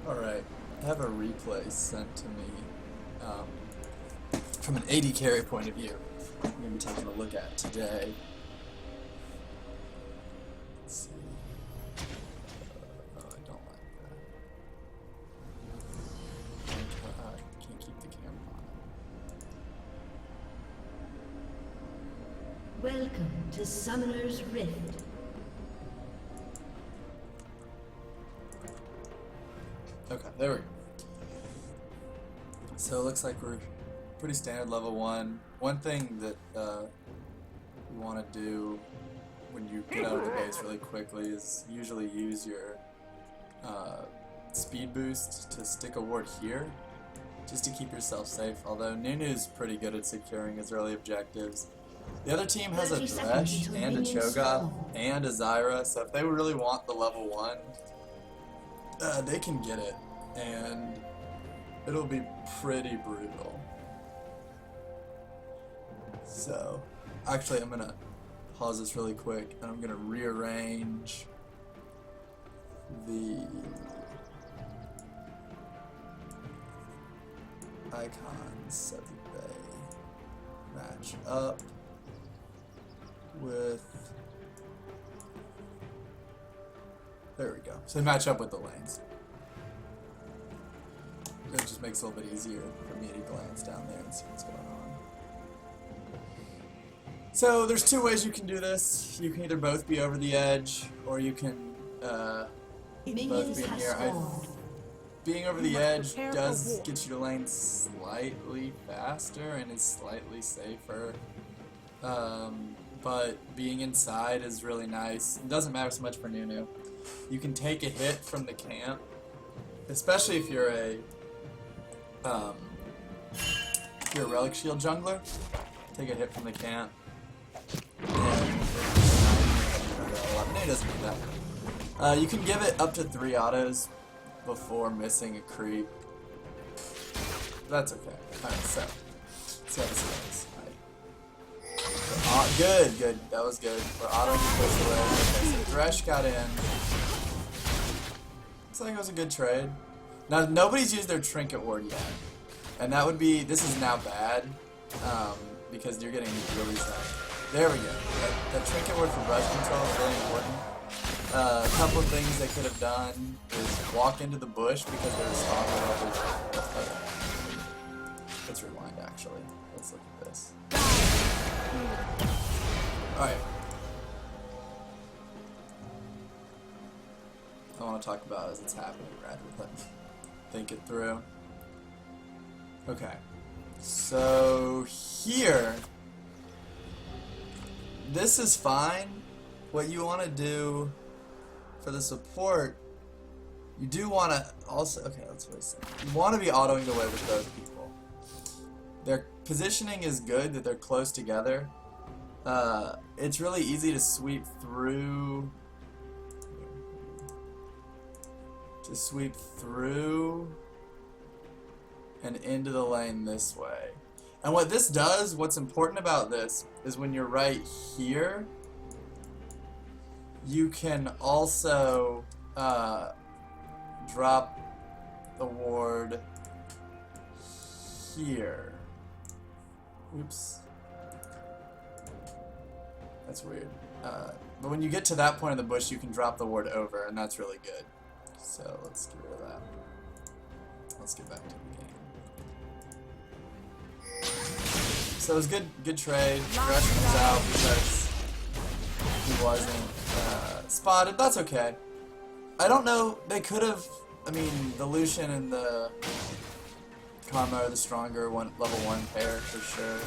Alright, I have a replay sent to me from an AD carry point of view. I'm going to be taking a look at today. Let's see. Oh, I don't like that. I can't keep the camera on. Welcome to Summoner's Rift. Okay, there we go. So it looks like we're pretty standard level 1. One thing that you want to do when you get out of the base really quickly is usually use your speed boost to stick a ward here, just to keep yourself safe, although Nunu's pretty good at securing his early objectives. The other team has a Thresh and a Cho'Gath and a Zyra, so if they really want the level 1, they can get it, and it'll be pretty brutal. So, actually I'm gonna pause this really quick, and I'm gonna rearrange the icons so that they match up with. There we go. So they match up with the lanes. It just makes it a little bit easier for me to glance down there and see what's going on. So there's two ways you can do this. You can either both be over the edge, or you can both be in here. Being over the edge does get you to lane slightly faster and is slightly safer. But being inside is really nice. It doesn't matter so much for Nunu. You can take a hit from the camp, especially if you're a relic shield jungler. Take a hit from the camp. Nunu doesn't do that. You can give it up to 3 autos before missing a creep. That's okay. Alright, so let's see how this goes. Good. That was good. We're autoing to push away. Okay, so Thresh got in. Looks like it was a good trade. Now, nobody's used their trinket ward yet. And that would be, this is now bad, because you're getting really sad. There we go. That trinket ward for brush control is really important. A couple of things they could have done is walk into the bush because they're stronger over. Let's rewind actually. Let's look at this. Alright. I want to talk about as it's happening rather than think it through. Okay. So here, this is fine. What you want to do for the support, you do want to also, okay, let's wait a second. You want to be autoing away with those people. Their positioning is good, that they're close together. It's really easy to sweep through, and into the lane this way. And what this does, what's important about this, is when you're right here, you can also drop the ward here. Oops. That's weird. But when you get to that point in the bush, you can drop the ward over, and that's really good. So let's get rid of that. Let's get back to the game. So it was good trade. Thresh comes out because he wasn't spotted. That's okay. I don't know. They could have. I mean, the Lucian and the Karma are the stronger level 1 pair for sure.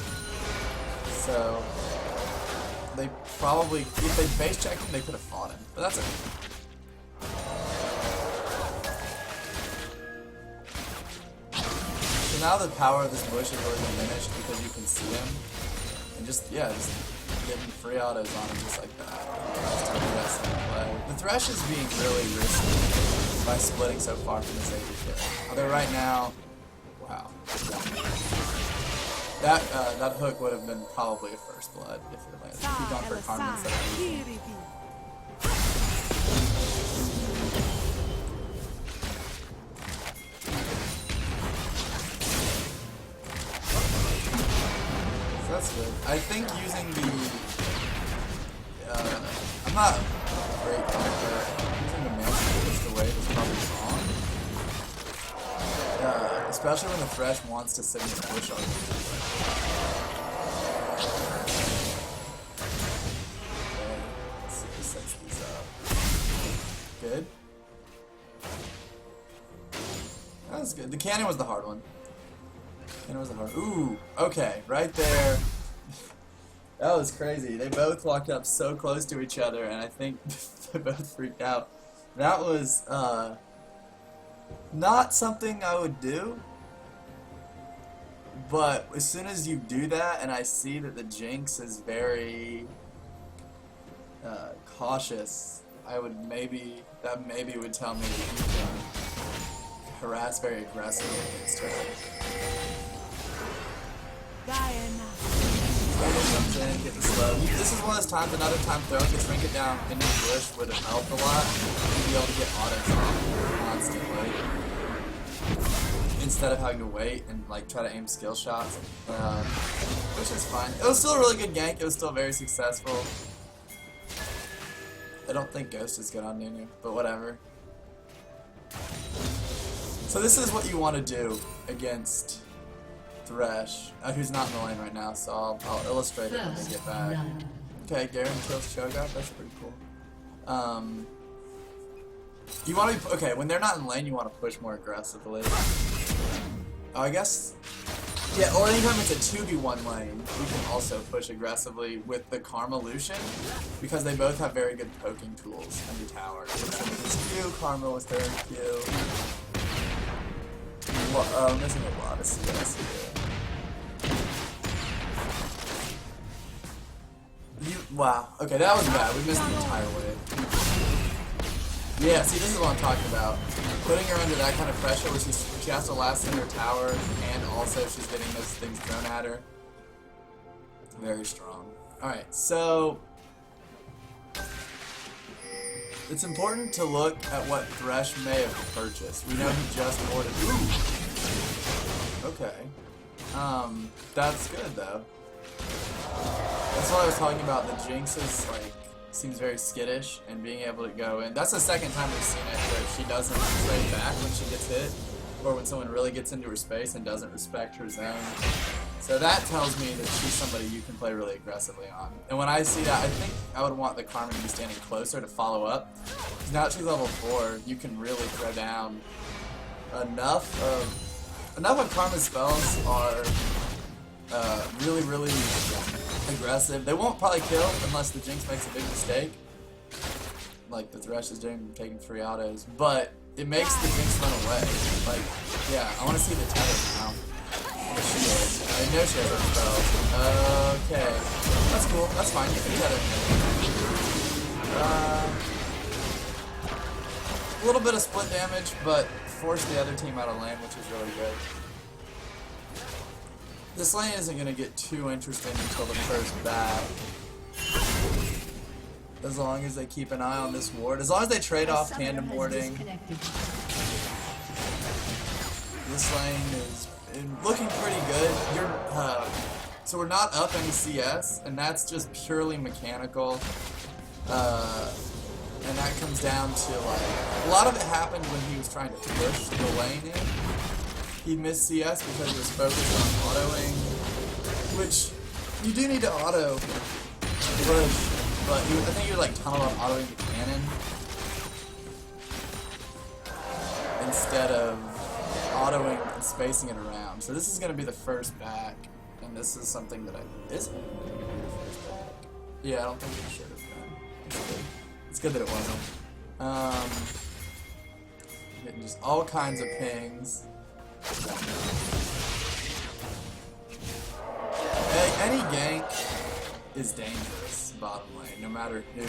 So they probably, if they base checked him, they could have fought him. But that's okay. So now the power of this bush is really diminished because you can see him. And just getting free autos on him just like that. The Thresh is being really risky by splitting so far from his AD carry. Although right now, wow. That hook would have been probably a first blood if it landed. Keep going for Carmen instead of Lucian. I think using the I'm not a great character. Using the man to push the wave is probably wrong. Especially when the Thresh wants to sit in the bush on you. Okay, let's see who sets these up. Good. That was good. The cannon was the hard one. Ooh, okay, right there. That was crazy. They both walked up so close to each other, and I think they both freaked out. That was not something I would do, but as soon as you do that, and I see that the Jinx is very cautious, that maybe would tell me to harass very aggressively against her. Comes in, get the slow. This is one of those times, another time throwing the trinket down into the bush would have helped a lot. You'd be able to get autos constantly instead of having to wait and like try to aim skill shots, which is fine. It was still a really good gank. It was still very successful. I don't think Ghost is good on Nunu, but whatever. So this is what you want to do against Thresh, who's not in the lane right now, so I'll illustrate it when they get back. Okay, Garen kills Cho'Gath, that's pretty cool. You want to be, okay, when they're not in lane, you want to push more aggressively. I guess, yeah, or anytime it's a 2v1 lane, you can also push aggressively with the Karma Lucian, because they both have very good poking tools under tower. Lucian with his Q, Karma with her Q. I'm missing a lot of CS here. Wow. Okay, that was bad. We missed the entire wave. Yeah, see, this is what I'm talking about. Putting her under that kind of pressure where she has to last in her tower, and also she's getting those things thrown at her. Very strong. Alright, so it's important to look at what Thresh may have purchased. We know he just ordered. Ooh! Okay. That's good though. That's what I was talking about. The Jinx is like seems very skittish, and being able to go in. That's the second time we've seen it where she doesn't trade back when she gets hit, or when someone really gets into her space and doesn't respect her zone. So that tells me that she's somebody you can play really aggressively on. And when I see that, I think I would want the Karma to be standing closer to follow up. Because now that she's level 4, you can really throw down enough of Karma's spells are really, really aggressive. They won't probably kill unless the Jinx makes a big mistake, like the Thresh is doing, taking 3 autos. But it makes the Jinx run away. Like, yeah, I want to see the tether now. The shield. I know she has her spells. Okay, that's cool. That's fine. You can tether him. A little bit of split damage, but force the other team out of lane, which is really good. This lane isn't going to get too interesting until the first bat. As long as they keep an eye on this ward. As long as they trade off tandem warding. This lane is looking pretty good. So we're not up any CS, and that's just purely mechanical. And that comes down to like, a lot of it happened when he was trying to push the lane in. He missed CS because he was focused on autoing, which you do need to auto push, but I think he was like tunnel up autoing the cannon instead of autoing and spacing it around. So this is going to be the first back, and this is something that isn't going to be the first back. Yeah, I don't think it should have been. It's good that it wasn't. Getting just all kinds of pings. Any gank is dangerous, bottom lane, no matter who.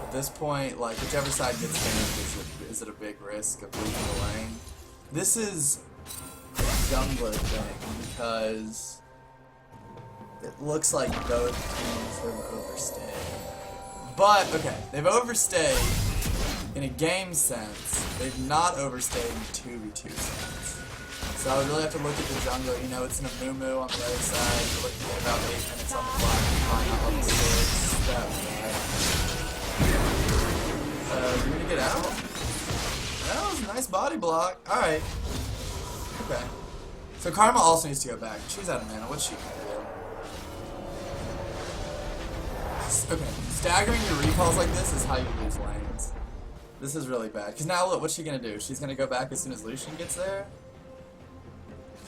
At this point, like, whichever side gets ganked is it a big risk of losing the lane. This is a jungler thing, because it looks like both teams have overstayed. But, okay, they've overstayed in a game sense. They've not overstayed in 2v2 sense. So I would really have to look at the jungle. You know, it's in a moo on the other side. You're looking at about 8 minutes on the clock. Fine, not level 6. That was bad. You're gonna get out? That was a nice body block. Alright. Okay. So Karma also needs to go back. She's out of mana. What's she gonna do? Okay. Staggering your recalls like this is how you lose lanes. This is really bad. Because now look, what's she gonna do? She's gonna go back as soon as Lucian gets there?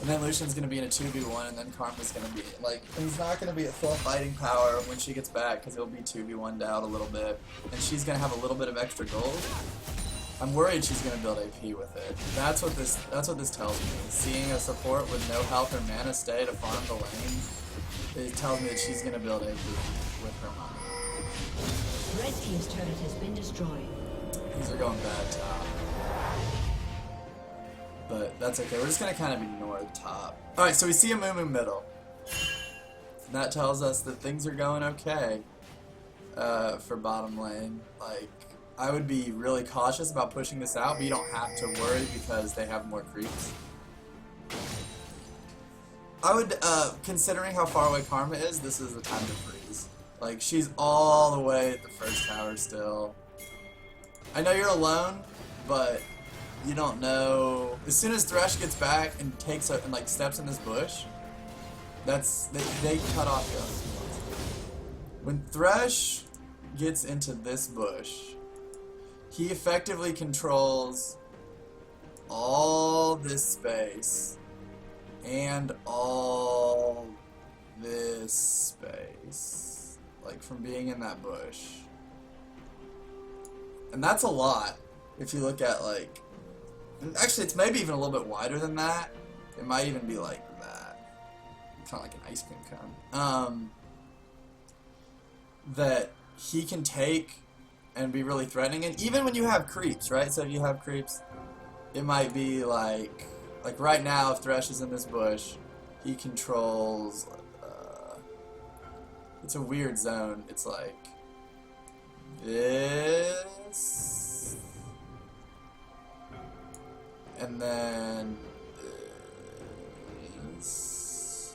And then Lucian's gonna be in a 2v1, and then Karma's gonna be like, he's not gonna be at full fighting power when she gets back because he'll be 2v1'd out a little bit, and she's gonna have a little bit of extra gold. I'm worried she's gonna build AP with it. That's what this tells me. Seeing a support with no health or mana stay to farm the lane, it tells me that she's gonna build AP with her money. Red team's turret has been destroyed. These are going bad top. But that's okay. We're just gonna kind of ignore the top. Alright, so we see a Moo middle. That tells us that things are going okay for bottom lane. Like, I would be really cautious about pushing this out, but you don't have to worry because they have more creeps. I would, considering how far away Karma is, this is the time to freeze. Like, she's all the way at the first tower still. I know you're alone, but you don't know. As soon as Thresh gets back and takes a, and like steps in this bush, that's they cut off you. When Thresh gets into this bush, he effectively controls all this space and all this space, like from being in that bush. And that's a lot if you look at like, actually it's maybe even a little bit wider than that. It might even be like that. Kind of like an ice cream cone. That he can take and be really threatening, and even when you have creeps, right? So if you have creeps, it might be like right now if Thresh is in this bush, he controls, it's a weird zone. It's like this, and then this,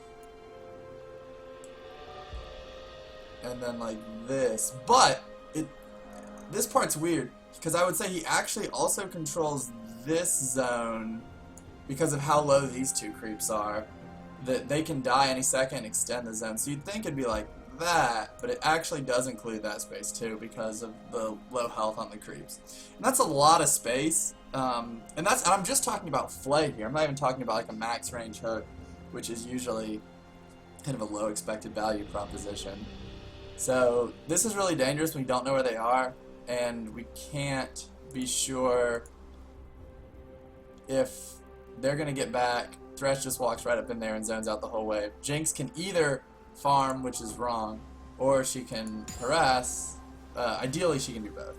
and then like this. But this part's weird because I would say he actually also controls this zone because of how low these two creeps are, that they can die any second and extend the zone. So you'd think it'd be like that, but it actually does include that space too because of the low health on the creeps. And that's a lot of space. And I'm just talking about Flay here. I'm not even talking about like a max range hook, which is usually kind of a low expected value proposition. So this is really dangerous when we don't know where they are, and we can't be sure if they're going to get back. Thresh just walks right up in there and zones out the whole wave. Jinx can either farm, which is wrong, or she can harass. Ideally, she can do both.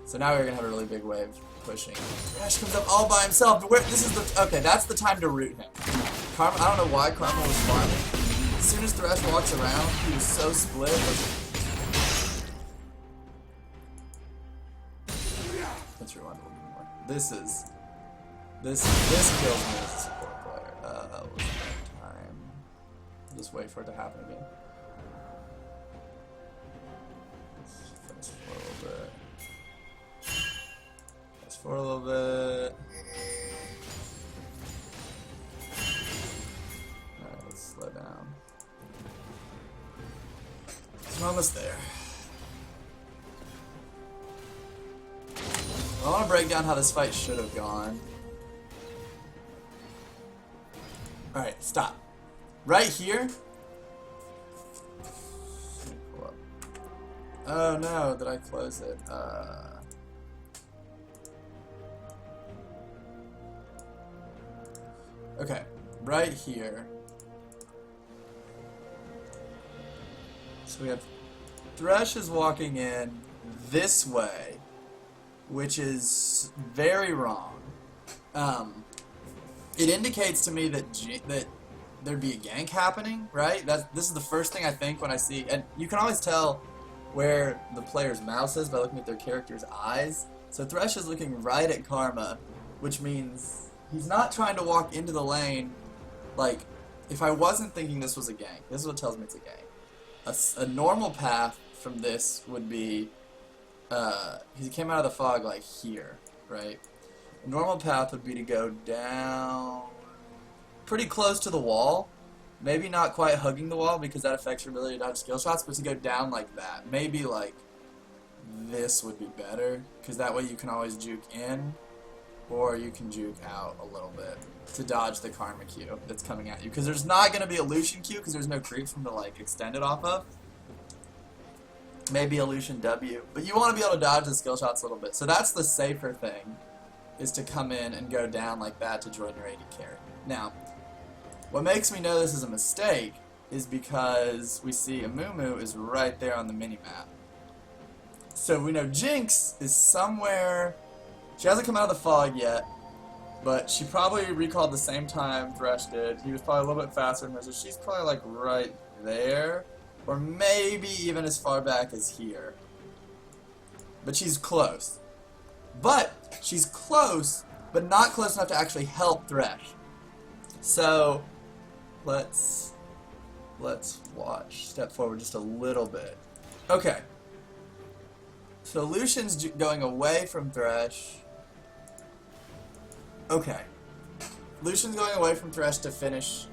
So now we're going to have a really big wave pushing. Thresh comes up all by himself. But this is the, okay, that's the time to root him. Karma, I don't know why Karma was farming. As soon as Thresh walks around, he was so split. Let's rewind a little bit more. This kills me as a support player. What's that time? Just wait for it to happen again. Fast forward a little bit. Fast forward a little bit. Alright, let's slow down. So we're almost there. I want to break down how this fight should have gone. Alright, stop. Right here. Pull up. Oh no, did I close it? Okay, right here. So we have Thresh is walking in this way, which is very wrong. It indicates to me that there'd be a gank happening, right? This is the first thing I think when I see, and you can always tell where the player's mouse is by looking at their character's eyes. So Thresh is looking right at Karma, which means he's not trying to walk into the lane. Like, if I wasn't thinking this was a gank, this is what tells me it's a gank. A normal path from this would be, he came out of the fog like here, right? A normal path would be to go down pretty close to the wall. Maybe not quite hugging the wall because that affects your ability to dodge skill shots, but to go down like that. Maybe like this would be better because that way you can always juke in or you can juke out a little bit to dodge the Karma Q that's coming at you. Because there's not going to be a Lucian Q because there's no creep from to like extend it off of. Maybe a Lucian W. But you want to be able to dodge the skill shots a little bit. So that's the safer thing, is to come in and go down like that to join your AD carry. Now, what makes me know this is a mistake is because we see Amumu is right there on the mini-map. So we know Jinx is somewhere. She hasn't come out of the fog yet, but she probably recalled the same time Thresh did. He was probably a little bit faster than her, so she's probably like right there. Or maybe even as far back as here. But she's close. But she's close, but not close enough to actually help Thresh. So let's watch. Step forward just a little bit. Okay. So Lucian's going away from Thresh. Okay. Lucian's going away from Thresh to finish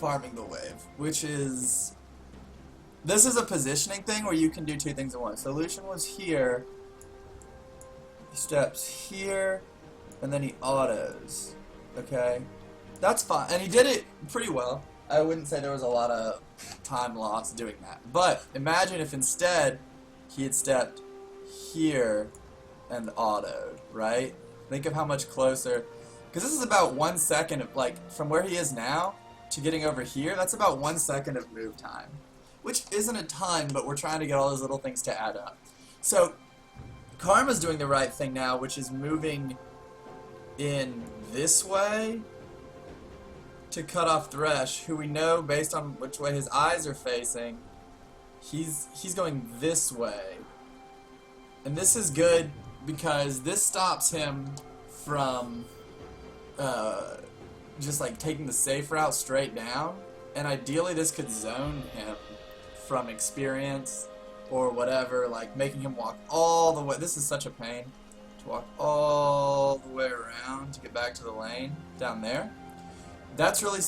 farming the wave, which is... This is a positioning thing where you can do two things at once. So Lucian was here. He steps here, and then he autos. Okay? That's fine. And he did it pretty well. I wouldn't say there was a lot of time lost doing that. But imagine if instead he had stepped here and autoed, right? Think of how much closer. Because this is about 1 second of, like, from where he is now to getting over here, that's about 1 second of move time. Which isn't a ton, but we're trying to get all those little things to add up. So, Karma's doing the right thing now, which is moving in this way to cut off Thresh, who we know, based on which way his eyes are facing, he's going this way. And this is good because this stops him from just like taking the safe route straight down, and ideally this could zone him from experience or whatever, like making him walk all the way. This is such a pain to walk all the way around to get back to the lane down there. That's really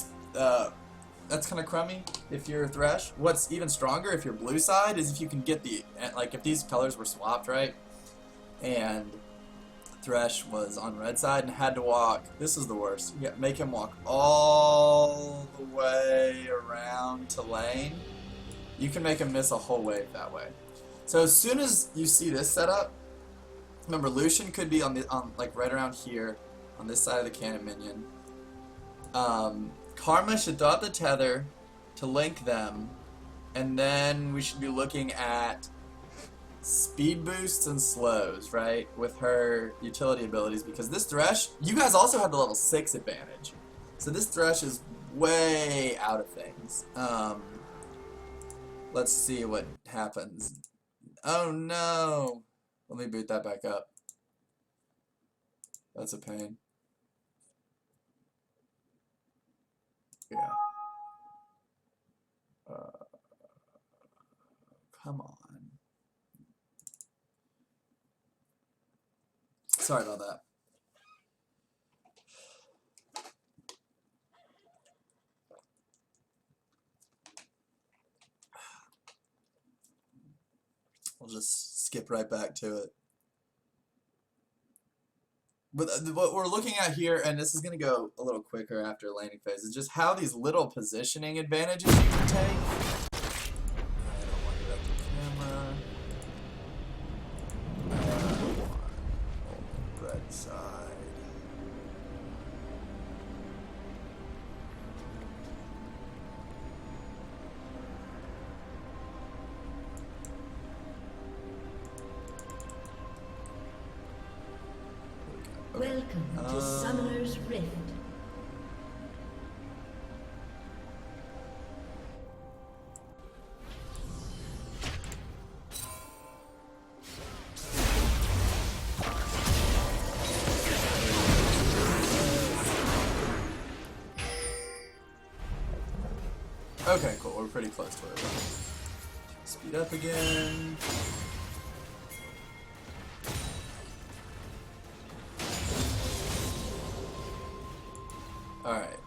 that's kind of crummy if you're Thresh. What's even stronger if you're blue side is if you can get the, like, if these colors were swapped, right, and Thresh was on red side and had to walk, this is the worst. You make him walk all the way around to lane. You can make him miss a whole wave that way. So as soon as you see this setup, remember Lucian could be on like right around here on this side of the cannon minion. Karma should throw out the tether to link them, and then we should be looking at speed boosts and slows, right, with her utility abilities, because this Thresh, you guys also have the level 6 advantage. So this Thresh is way out of things. Let's see what happens. Oh no! Let me boot that back up. That's a pain. Yeah. Come on. Sorry about that. We'll just skip right back to it. But what we're looking at here, and this is going to go a little quicker after landing phase, is just how these little positioning advantages you can take. I don't want to get up the camera. Red side. Welcome to Summoner's Rift. Okay, cool. We're pretty close to it. Speed up again. Alright.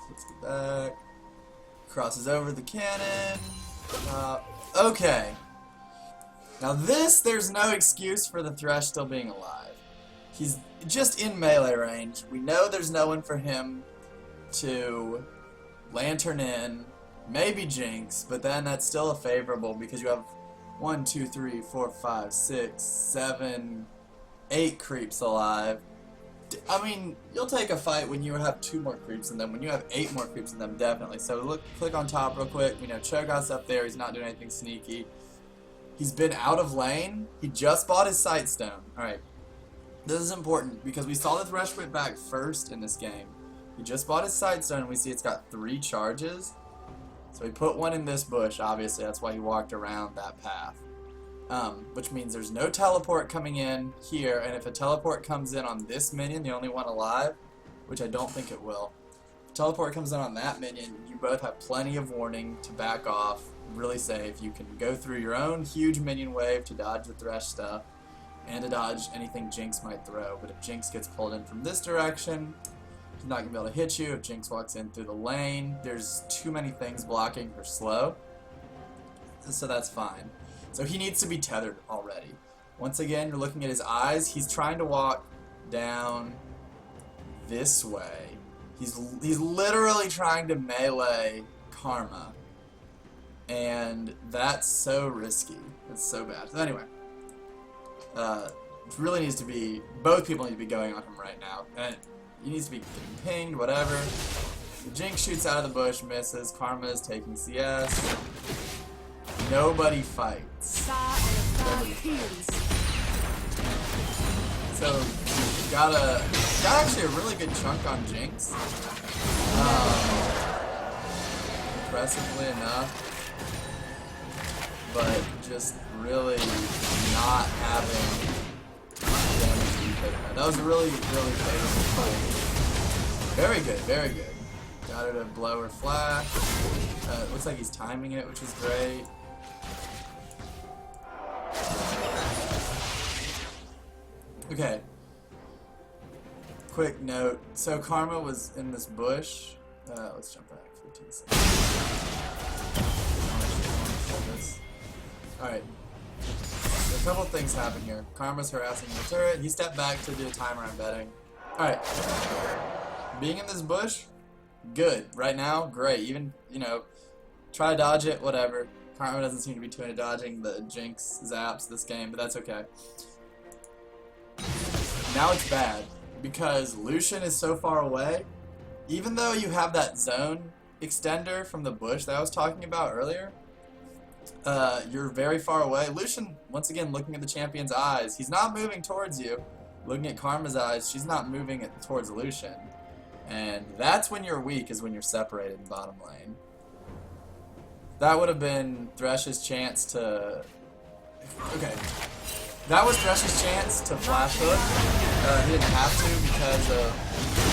Let's get back. Crosses over the cannon. Okay. Now this, there's no excuse for the Thresh still being alive. He's just in melee range. We know there's no one for him to Lantern in, maybe Jinx, but then that's still a favorable because you have 1, 2, 3, 4, 5, 6, 7, 8 creeps alive. I mean, you'll take a fight when you have 2 more creeps in them. When you have 8 more creeps in them, definitely. So look, click on top real quick. You know, Cho'Gath's up there. He's not doing anything sneaky. He's been out of lane. He just bought his Sightstone. Alright. This is important because we saw the Thresh went back first in this game. He just bought his Sightstone and we see it's got 3 charges. So he put one in this bush, obviously. That's why he walked around that path. Which means there's no teleport coming in here, and if a teleport comes in on this minion, the only one alive, which I don't think it will, if a teleport comes in on that minion, you both have plenty of warning to back off, really safe. You can go through your own huge minion wave to dodge the Thresh stuff, and to dodge anything Jinx might throw. But if Jinx gets pulled in from this direction, she's not going to be able to hit you. If Jinx walks in through the lane, there's too many things blocking her slow, so that's fine. So he needs to be tethered already. Once again, you're looking at his eyes. He's trying to walk down this way. He's literally trying to melee Karma. And that's so risky. It's so bad. So anyway. It really needs to be, both people need to be going on him right now. And he needs to be getting pinged, whatever. The Jinx shoots out of the bush, misses. Karma is taking CS. Nobody fights. Nobody fights. So, got actually a really good chunk on Jinx. Impressively enough. But just really not having damage to be taken out. That was a really, really favorable fight. Very good, very good. Got her to blow her flash. Looks like he's timing it, which is great. Okay. Quick note. So Karma was in this bush. Let's jump back 15 seconds. Alright. So a couple things happen here. Karma's harassing the turret. He stepped back to do a timer, I'm betting. Alright. Being in this bush, good. Right now, great. Even, you know, try to dodge it, whatever. Karma doesn't seem to be too into dodging the Jinx zaps this game, but that's okay. Now it's bad, because Lucian is so far away. Even though you have that zone extender from the bush that I was talking about earlier, you're very far away. Lucian, once again, looking at the champion's eyes, he's not moving towards you. Looking at Karma's eyes, she's not moving towards Lucian. And that's when you're weak, is when you're separated in bottom lane. That would have been Thresh's chance to... Okay. That was Thresh's chance to flash hook. He didn't have to because of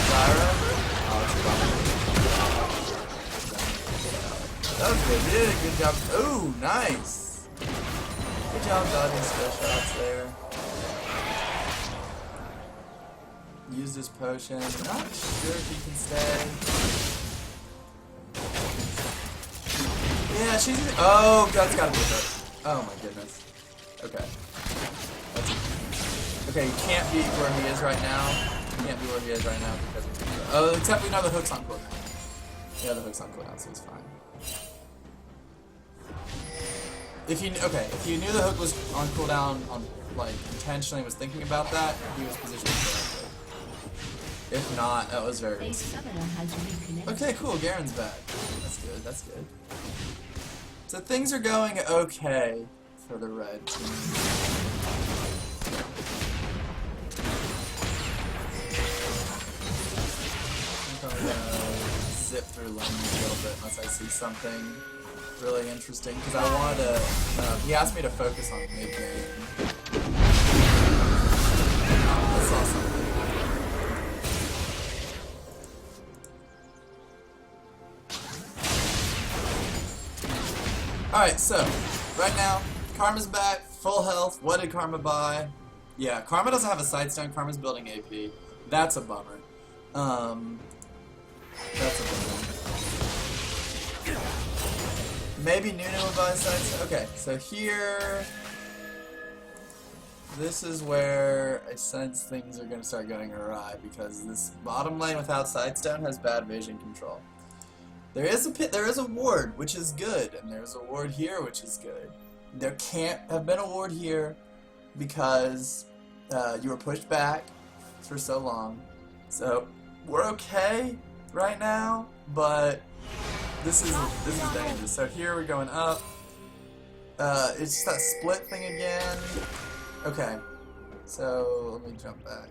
Zyra. Oh, that was good. He did a good job. Ooh, nice. Good job dodging skill shots there. Used his potion. Not sure if he can stay. Yeah, she's... Oh, that's gotta be a hook. Oh my goodness. Okay. Okay, you can't be where he is right now. You can't be where he is right now because of... Oh, except we know the hook's on cooldown. Yeah, the hook's on cooldown, so he's fine. If you knew the hook was on cooldown, like intentionally was thinking about that, he was positioned correctly. If not, that was very risky. Okay, cool. Garen's back. That's good. That's good. So things are going okay for the red team. I'm gonna zip through lanes a little bit unless I see something really interesting, because I wanted to, he asked me to focus on mid-game. I saw something. Alright, so, right now, Karma's back, full health. What did Karma buy? Yeah, Karma doesn't have a sidestone, Karma's building AP. That's a bummer. That's a bummer. Maybe Nunu will buy a sidestone. Okay, so here... This is where I sense things are going to start going awry, because this bottom lane without sidestone has bad vision control. There is a ward, which is good, and there's a ward here, which is good. There can't have been a ward here because you were pushed back for so long. So we're okay right now, but this is dangerous. So here we're going up. It's just that split thing again. Okay, so let me jump back.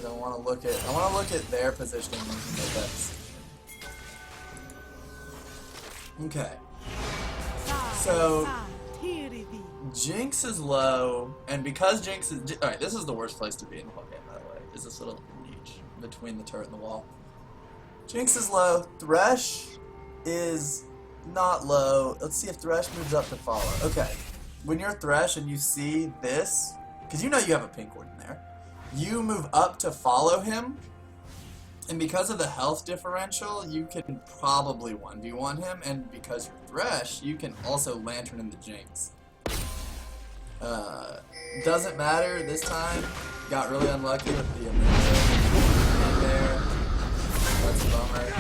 I want to look at their positioning and make that decision. Okay. So Jinx is low, and because Jinx is alright, this is the worst place to be in the whole game, by the way. Is this little niche between the turret and the wall. Jinx is low. Thresh is not low. Let's see if Thresh moves up to follow. Okay. When you're Thresh and you see this, because you know you have a pink ward in there, you move up to follow him, and because of the health differential, you can probably 1v1 him, and because you're Thresh, you can also Lantern in the Jinx. Doesn't matter this time. Got really unlucky with the Amulet there. That's a bummer.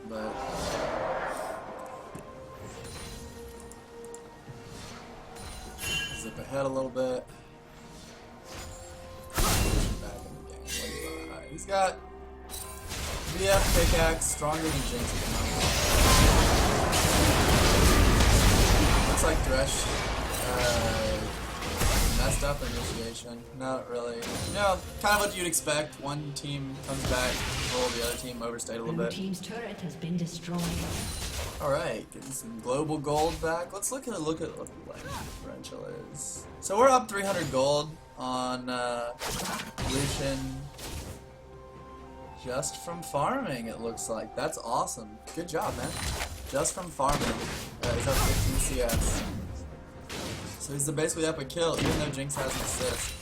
But zip ahead a little bit. Back in the game. Alright, he's got VF pickaxe, stronger than Jinx at the moment. Looks like Thresh messed up initiation. Not really. You know, kind of what you'd expect. One team comes back, roll, the other team overstayed a little bit. Blue team's turret has been destroyed. Alright, getting some global gold back. Let's look at what the lane differential is. So we're up 300 gold on Lucian just from farming, it looks like. That's awesome. Good job, man. Just from farming. He's up 15 CS. So he's basically up a kill, even though Jinx has an assist.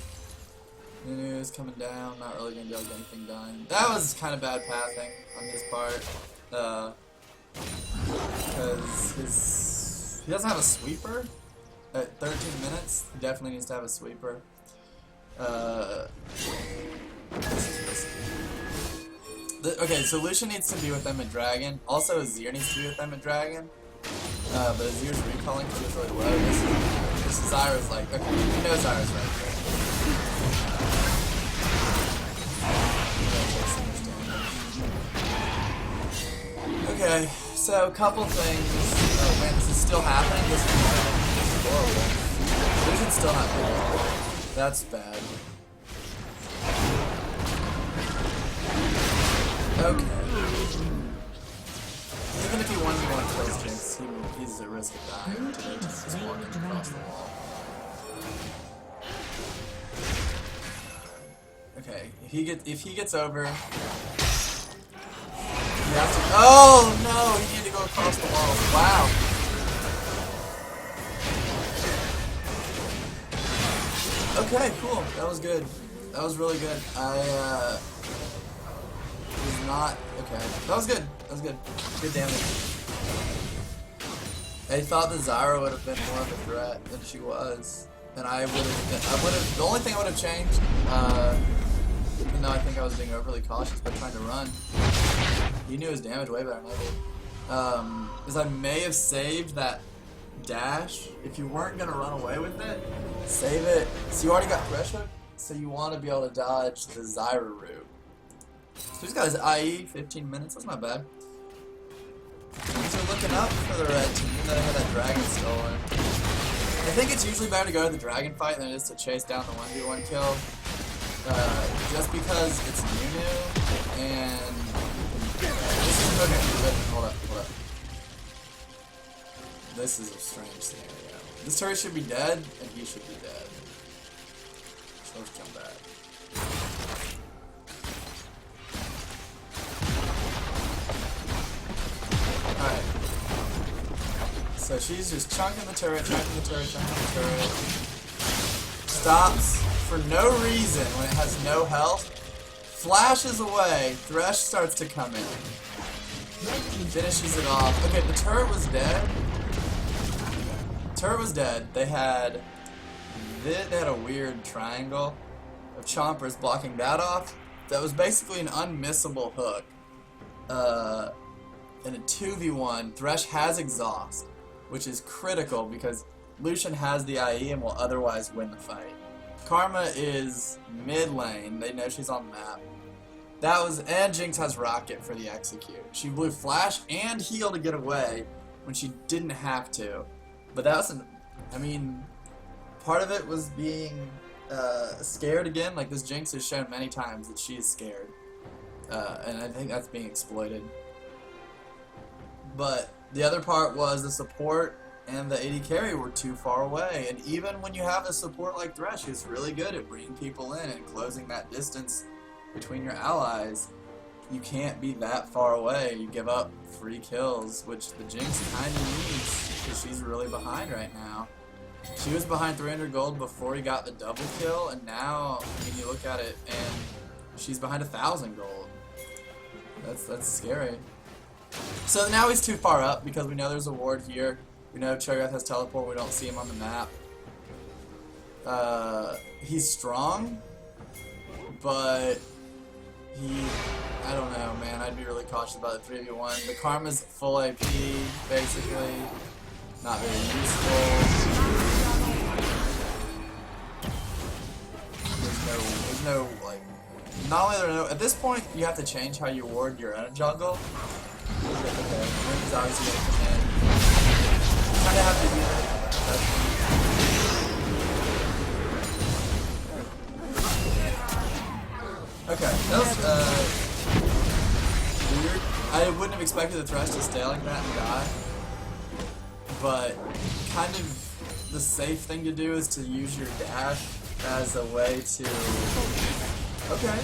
Nunu is coming down, not really going to be able to get anything done. That was kind of bad pathing on his part. Because he doesn't have a sweeper at 13 minutes. He definitely needs to have a sweeper. Okay, so Lucian needs to be with them at Dragon. Also, Azir needs to be with them at Dragon. But Azir's recalling because he was really low. This Zyra's like, okay, we know Zyra's right there. Okay, so a couple things. Oh man, this is still happening? This is horrible. Lucian's still not good. That's bad. Okay. Even if he 1v1 kills Jinx, he's at risk of dying today just walking across the wall. Okay, if he gets over, he has to. Oh no! He needed to go across the wall. Wow. Okay, cool. That was good. That was really good. Was not okay. That was good. That was good. Good damage. I thought the Zyra would have been more of a threat than she was, and I would have. The only thing I would have changed, even though I think I was being overly cautious by trying to run, he knew his damage way better than I did. Is I may have saved that dash. If you weren't gonna run away with it, save it. So you already got Thresh Hook, so you want to be able to dodge the Zyra route. So he's got his IE, 15 minutes, that's not bad. Things are looking up for the red team, even though they had that dragon stolen. I think it's usually better to go to the dragon fight than it is to chase down the 1v1 kill. Just because it's Nunu, and this is okay, hold up. This is a strange scenario. This turret should be dead, and he should be dead. So let's jump back. So she's just chunking the turret, chunking the turret, chunking the turret. Stops for no reason when it has no health. Flashes away. Thresh starts to come in. Finishes it off. Okay, the turret was dead. Turret was dead. They had a weird triangle of chompers blocking that off. That was basically an unmissable hook. In a 2v1, Thresh has exhaust, which is critical because Lucian has the IE and will otherwise win the fight. Karma is mid lane. They know she's on the map. And Jinx has Rocket for the execute. She blew Flash and Heal to get away when she didn't have to. But that was part of it was being scared again. Like, this Jinx has shown many times that she is scared. And I think that's being exploited. But the other part was the support and the AD carry were too far away. And even when you have a support like Thresh, who's really good at bringing people in and closing that distance between your allies, you can't be that far away. You give up free kills, which the Jinx kind of needs because she's really behind right now. She was behind 300 gold before he got the double kill, and now, I mean, you look at it and she's behind 1,000 gold. That's scary. So now he's too far up because we know there's a ward here. We know Cho'Gath has teleport. We don't see him on the map. He's strong, but I don't know, man. I'd be really cautious about the 3v1. The Karma's full AP, basically. Not very useful. There's no, like, not only are there no, at this point, you have to change how you ward your own jungle. Okay, Rim's obviously gonna come in. Kind of have to do that. Okay, that was weird. I wouldn't have expected the Thresh to stay like that and die. But kind of the safe thing to do is to use your dash as a way to... Okay,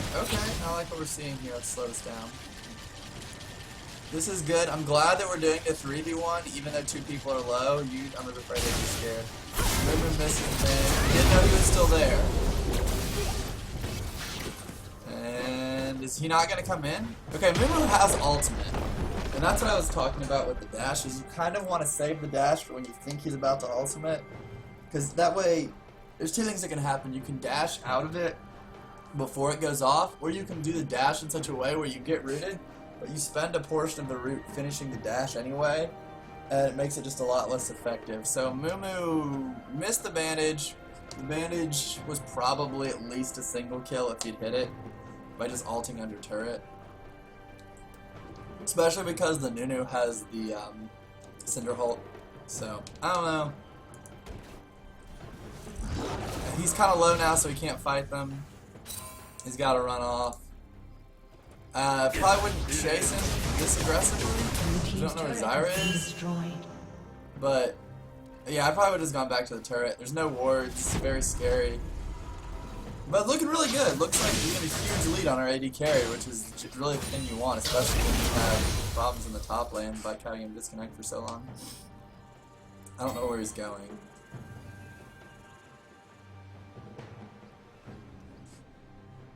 I like what we're seeing here. Let's slow this down. This is good. I'm glad that we're doing a 3v1, even though 2 people are low. I was afraid they'd be scared. River missed the thing. Didn't know he was still there. And is he not going to come in? Okay, Mumu has ultimate. And that's what I was talking about with the dash, is you kind of want to save the dash for when you think he's about to ultimate. Because that way, there's 2 things that can happen. You can dash out of it before it goes off, or you can do the dash in such a way where you get rooted, but you spend a portion of the root finishing the dash anyway, and it makes it just a lot less effective. So Mumu missed the bandage. The bandage was probably at least a single kill if he'd hit it by just ulting under turret. Especially because the Nunu has the Cinderholt. So, I don't know. He's kind of low now, so he can't fight them. He's got to run off. Probably wouldn't chase him this aggressively. I don't know where Zyra is. But, yeah, I probably would have just gone back to the turret. There's no wards. Very scary. But looking really good. Looks like we have a huge lead on our AD carry, which is really the thing you want, especially when you have problems in the top lane by having him disconnect for so long. I don't know where he's going.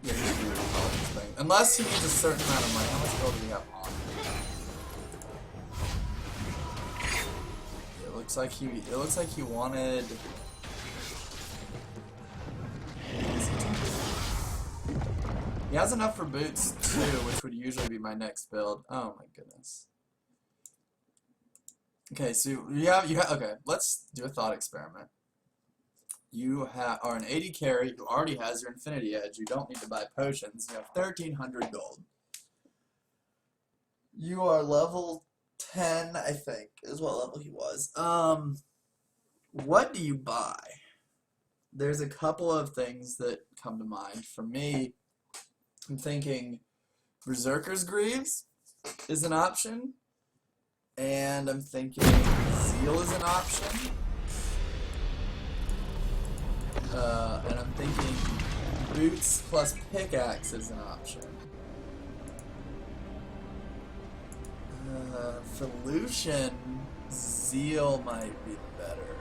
Yeah, he's really following this thing. Unless he needs a certain amount of money. How much gold do we have on? It looks like he wanted. He has enough for boots too, which would usually be my next build. Oh my goodness. Okay, so okay, let's do a thought experiment. You are an AD carry who already has your Infinity Edge. You don't need to buy potions. You have 1,300 gold. You are level 10, I think, is what level he was. What do you buy? There's a couple of things that come to mind. For me, I'm thinking Berserker's Greaves is an option. And I'm thinking Zeal is an option. And I'm thinking Boots plus Pickaxe is an option. For Lucian, Zeal might be the better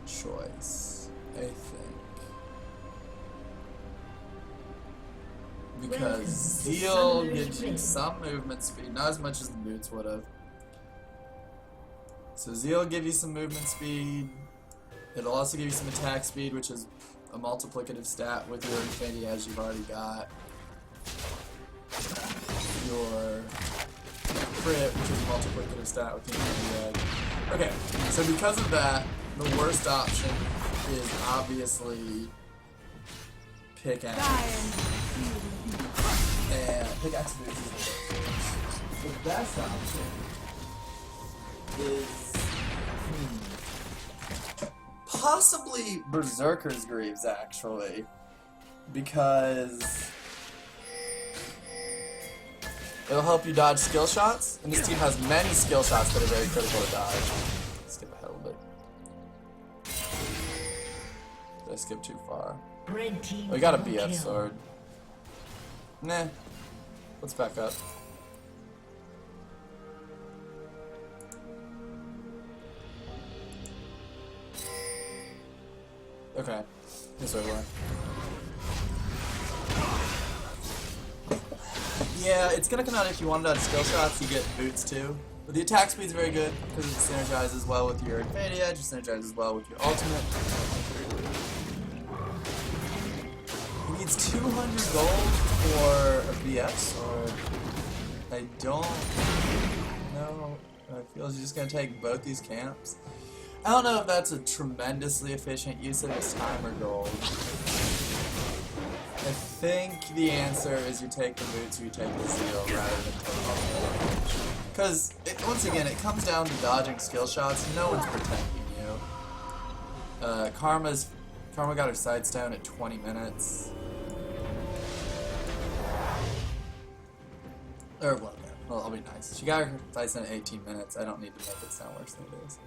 choice, I think. Because Zeal gives you some movement speed, not as much as the boots would have. So Zeal will give you some movement speed. It'll also give you some attack speed, which is a multiplicative stat with your Infinity Edge you've already got. Your crit, which is a multiplicative stat with your Infinity Edge. Okay, so because of that, the worst option is obviously pickaxe. And pickaxe boots is the worst. The best option is possibly Berserker's Greaves, actually, because it'll help you dodge skill shots, and this team has many skill shots that are very critical to dodge. Skip ahead a little bit. Did I skip too far? We got a BF sword. Nah. Let's back up. Okay. This way, boy. Yeah, it's gonna come out if you want to dodge skill shots, you get boots too. But the attack speed's very good because it synergizes well with your Infinity Edge, it synergizes well with your ultimate. He needs 200 gold for a BF sword. I don't know. I feel he's just gonna take both these camps. I don't know if that's a tremendously efficient use of his time or gold. I think the answer is you take the boots or you take the Zeal rather than take all the damage. Because, once again, it comes down to dodging skill shots. No one's protecting you. Karma got her sidestone at 20 minutes. Or, well, I'll be nice. She got her sidestone at 18 minutes. I don't need to make it sound worse than it is.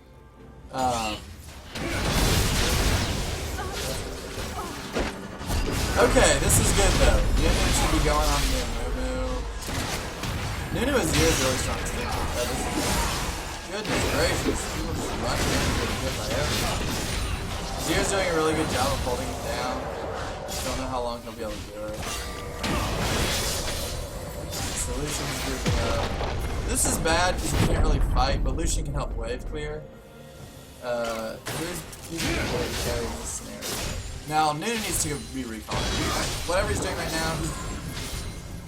Okay, this is good though. Nunu should be going on Nunu. Nunu is really strong stick. Goodness gracious, he was running in and getting hit by everything. Zier's doing a really good job of holding him down. Don't know how long he'll be able to do it. So Lucian's grouping up. This is bad because he can't really fight, but Lucian can help wave clear. He's really carrying this scenario. Now, Nunu needs to be recalled. Whatever he's doing right now,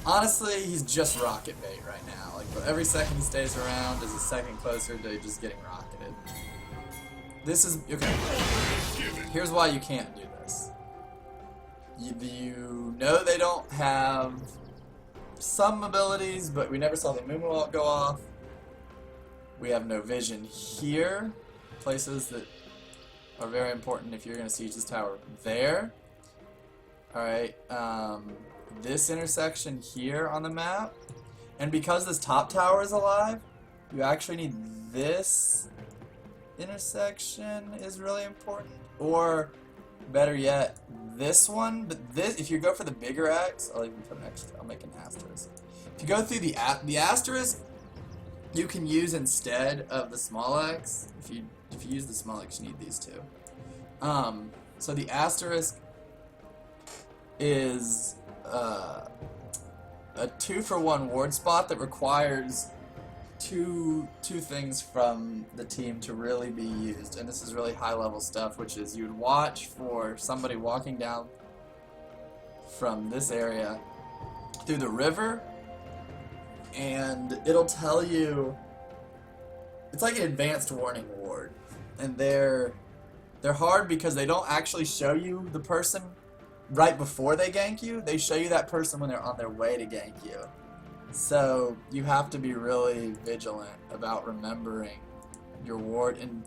honestly, he's just rocket bait right now. Like, every second he stays around is a second closer to just getting rocketed. This is, okay. Here's why you can't do this. You know they don't have some abilities, but we never saw the Moonwalk go off. We have no vision here. Places that are very important if you're going to siege this tower. There. Alright, this intersection here on the map. And because this top tower is alive, you actually need this intersection is really important. Or, better yet, this one. But this, if you go for the bigger X, I'll even put an extra, I'll make an asterisk. If you go through the asterisk, you can use instead of the small X. If you use the small X, you need these two. So the asterisk is a 2-for-1 ward spot that requires two things from the team to really be used, and this is really high level stuff, which is you'd watch for somebody walking down from this area through the river, and it'll tell you. It's like an advanced warning ward, and they're hard because they don't actually show you the person right before they gank you. They show you that person when they're on their way to gank you. So you have to be really vigilant about remembering your ward, and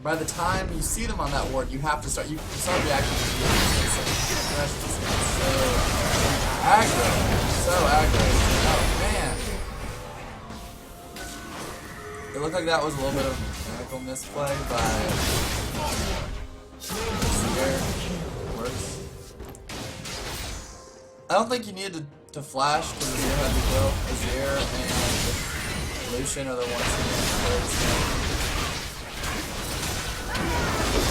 by the time you see them on that ward, you have to start. You start reacting to the that's just so aggro, so aggro. Oh man. It looked like that was a little bit of a mechanical misplay by Zier. Works. I don't think you needed to flash because Zier had to kill Zier and Lucian are the ones who get hurt.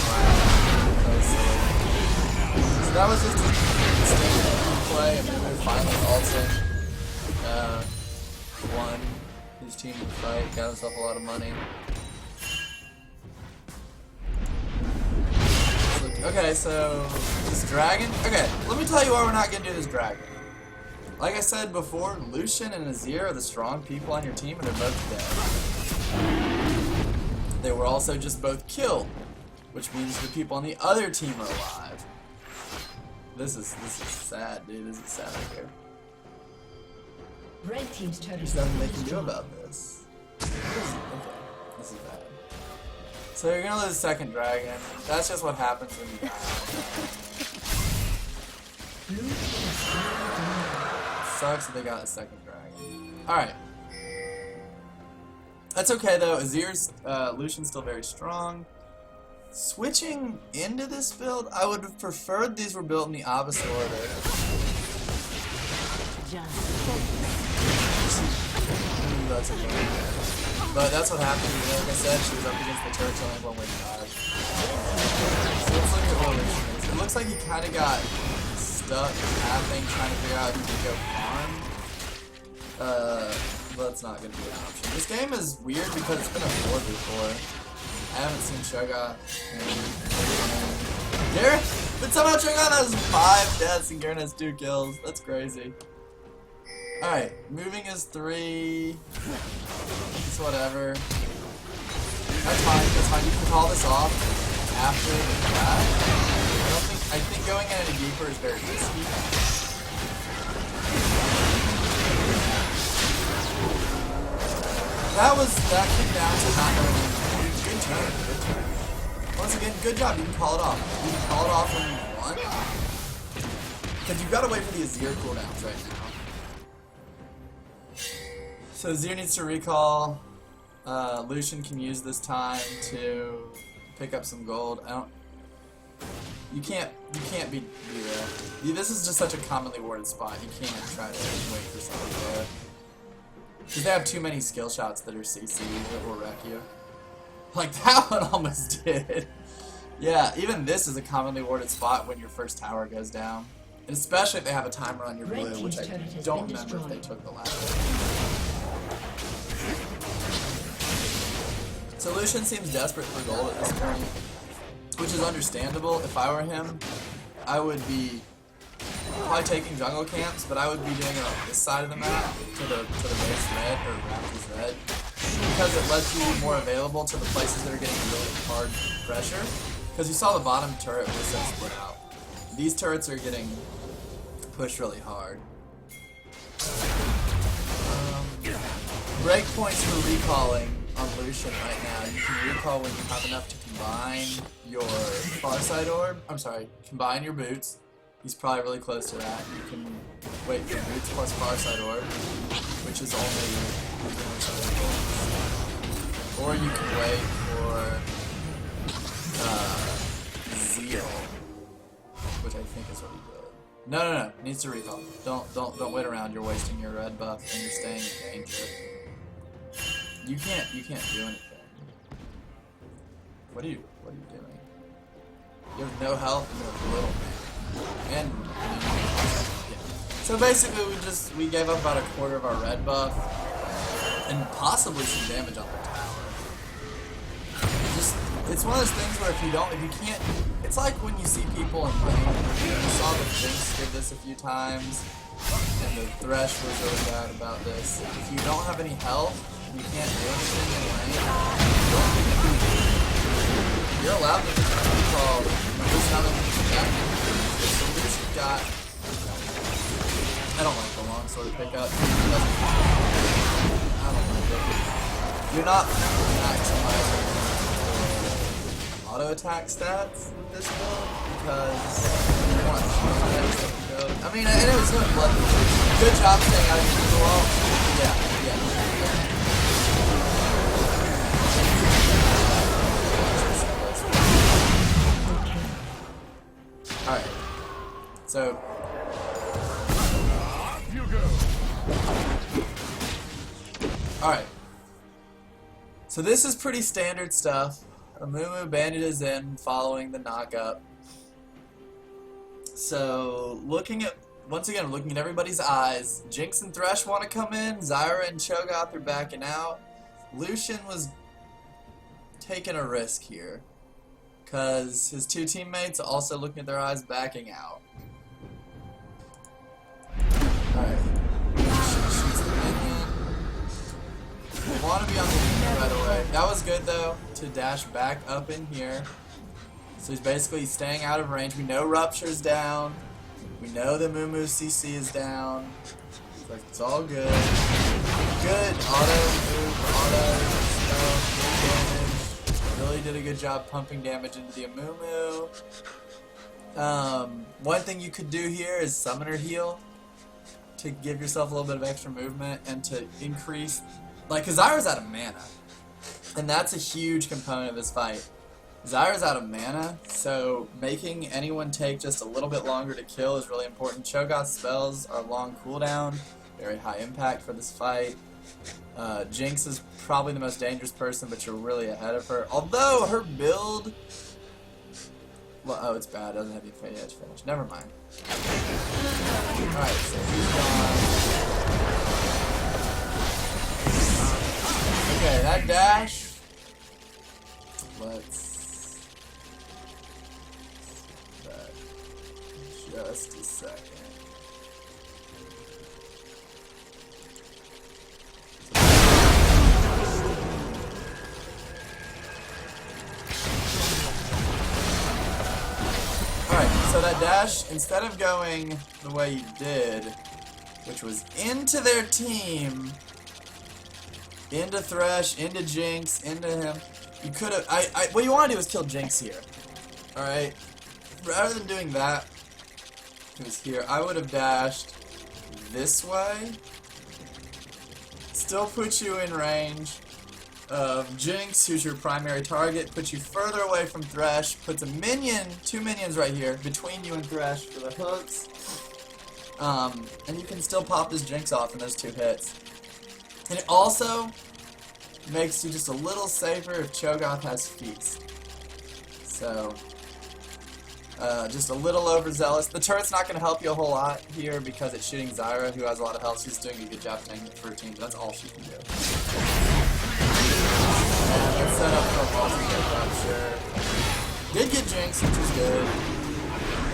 Wow, that was silly. So that was just a standard play, and Mumu finally ulted. Won his team to fight, got himself a lot of money. Okay, so this dragon. Okay, let me tell you why we're not gonna do this dragon. Like I said before, Lucian and Azir are the strong people on your team, and they're both dead. They were also just both killed, which means the people on the other team are alive. This is sad, dude. This is sad right here. Red team's turret There's has nothing been they can do destroyed. about this. Okay, this is bad. So you're gonna lose second dragon. That's just what happens when you die. Blue team is slain. Sucks that they got a second dragon. Alright. That's okay though. Azir's Lucian's still very strong. Switching into this build, I would have preferred these were built in the opposite order. That's okay. But that's what happened. Like I said, she was up against the turret only one way to die. So let's look at what Lucian is. It looks like he kind of got stuck halfing trying to figure out who could go farm. But that's not going to be an option. This game is weird because it's been a 4v4. I haven't seen Shogun. Garen? But somehow Shogun has 5 deaths and Garen has 2 kills. That's crazy. Alright, moving is 3. It's whatever. That's fine. You can call this off after the crash. I think going in any deeper is very risky. That came down to not knowing. Good turn. Once again, good job. You can call it off. You can call it off when you want. Because you've got to wait for the Azir cooldowns right now. So Azir needs to recall. Lucian can use this time to pick up some gold. You can't be there. This is just such a commonly worded spot. You can't try to wait for something there. Because they have too many skill shots that are CC that will wreck you. Like that one almost did. Yeah, even this is a commonly worded spot when your first tower goes down. And especially if they have a timer on your blue, which I don't remember if they took the last one. So Lucian seems desperate for gold at this point, which is understandable. If I were him, I would be probably taking jungle camps, but I would be doing it on this side of the map to the base red or Raptor's red, because it lets you be more available to the places that are getting really hard pressure. Because you saw the bottom turret was so split out. These turrets are getting pushed really hard. Breakpoints for recalling on Lucian right now. You can recall when you have enough to combine your Farside orb. I'm sorry, combine your boots. He's probably really close to that. You can wait for boots plus Farside orb, which is only or you can wait for Zeal, which I think is what he did. No. Needs to recall. Don't wait around. You're wasting your red buff and you're staying in danger. You can't do anything. What are you doing? You have no health and you have little mana. And yeah. So basically we gave up about a quarter of our red buff and possibly some damage on the tower. It's one of those things where if you can't, it's like when you see people in lane. You saw the Jinx did this a few times, and the Thresh was really bad about this. If you don't have any health, you can't do anything in lane. You're allowed to recall. Just not that. So Lucian got. I don't like the long sword pickup. I don't like it. You're not maximizing auto attack stats with this build because you want to go. I mean, and it was doing blood. Good job staying out of your wall. Yeah. Alright. So alright. So this is pretty standard stuff. Amumu Bandit is in following the knock-up. So once again, looking at everybody's eyes, Jinx and Thresh want to come in, Zyra and Cho'Gath are backing out. Lucian was taking a risk here, because his two teammates also looking at their eyes backing out. Alright. Shoots the minion. Want to be on the minion right away. That was good though, to dash back up in here. So he's basically staying out of range. We know Rupture's down. We know the Mumu CC is down. Like, it's all good. Good auto move, auto damage. Really did a good job pumping damage into the Amumu. One thing you could do here is Summoner Heal to give yourself a little bit of extra movement and to increase, like, cause Zyra's out of mana, and that's a huge component of this fight. Zyra's out of mana, so making anyone take just a little bit longer to kill is really important. Cho'Gath's spells are long cooldown, very high impact for this fight. Jinx is probably the most dangerous person, but you're really ahead of her. Although her build, well, oh, it's bad. It doesn't have the Fade Edge finish. Never mind. Alright, so he's gone. Okay, that dash. Let's. Just a second. Alright, so that dash, instead of going the way you did, which was into their team, into Thresh, into Jinx, into him, you could have, what you want to do is kill Jinx here. Alright? Rather than doing that, who's here, I would have dashed this way. Still puts you in range of Jinx, who's your primary target, puts you further away from Thresh, puts a minion, two minions right here, between you and Thresh for the hooks. And you can still pop this Jinx off in those two hits. And it also makes you just a little safer if Cho'Gath has Feast. So, just a little overzealous. The turret's not going to help you a whole lot here because it's shooting Zyra, who has a lot of health. She's doing a good job tanking it for her team, but that's all she can do. And let's set up for a multi-hit Rupture. Did get Jinx, which is good.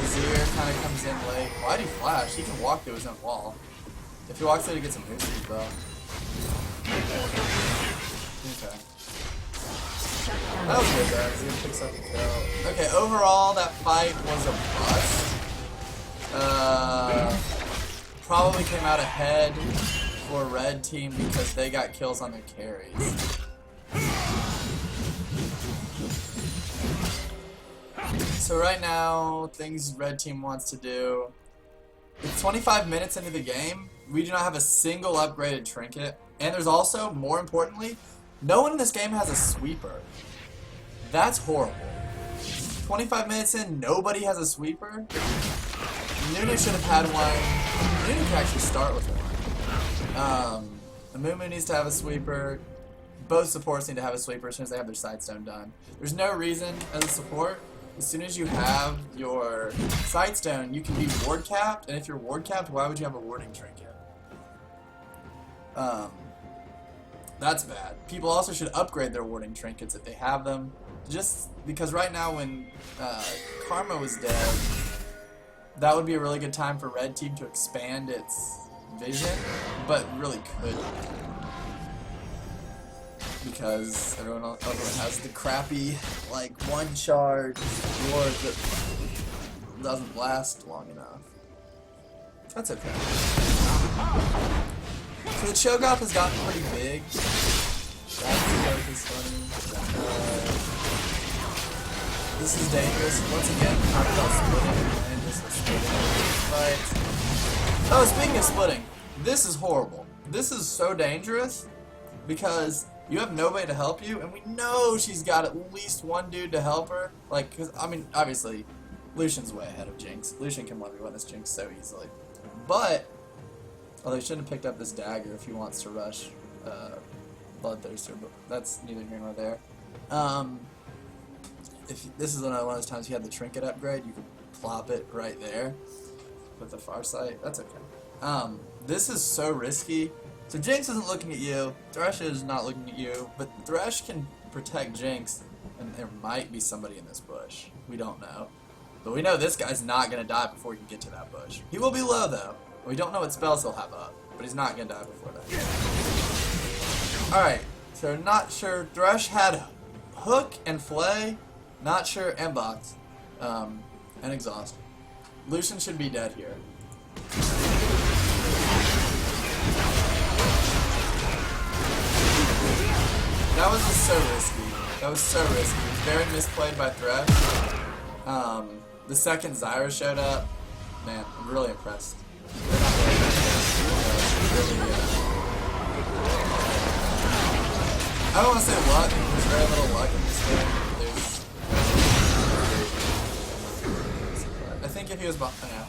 Azir kind of comes in late. Why'd he flash? He can walk through his own wall. If he walks through, he gets some boosters, though. Okay. That was good though, Azir picks up the kill. Okay, overall that fight was a bust. Probably came out ahead for Red Team because they got kills on their carries. So right now, things Red Team wants to do. It's 25 minutes into the game. We do not have a single upgraded trinket. And there's also, more importantly, no one in this game has a sweeper. That's horrible. 25 minutes in, nobody has a sweeper. Nunu should have had one. Nunu can actually start with one. Amumu needs to have a sweeper. Both supports need to have a sweeper as soon as they have their Sightstone done. There's no reason, as a support, as soon as you have your Sightstone, you can be ward capped, and if you're ward capped, why would you have a warding trinket? That's bad. People also should upgrade their warding trinkets if they have them. Just because right now when Karma was dead, that would be a really good time for Red Team to expand its vision, but really couldn't. Because everyone has the crappy, like, one charge ward that doesn't last long enough. That's okay. So the Cho'Gath has gotten pretty big. That joke is funny. This is dangerous. Once again, talk about splitting and just splitting fights. Oh, speaking of splitting, this is horrible. This is so dangerous because you have nobody to help you, and we know she's got at least one dude to help her. Like, cause, I mean, obviously, Lucian's way ahead of Jinx. Lucian can 1v1 this Jinx so easily. But, although he shouldn't have picked up this dagger if he wants to rush Bloodthirster, but that's neither here nor there. If this is one of those times you had the trinket upgrade, you could plop it right there with the Farsight. That's okay. This is so risky. So Jinx isn't looking at you, Thresh is not looking at you, but Thresh can protect Jinx, and there might be somebody in this bush. We don't know. But we know this guy's not going to die before he can get to that bush. He will be low, though. We don't know what spells he'll have up, but he's not going to die before that. Alright, so not sure. Thresh had Hook and Flay, not sure M-Box, and Exhaust. Lucian should be dead here. That was just so risky. That was so risky. It was very misplayed by Thresh. The second Zyra showed up, man, I'm really impressed. They're not really, I don't want to say luck, there's very little luck in this game. I think if he was behind,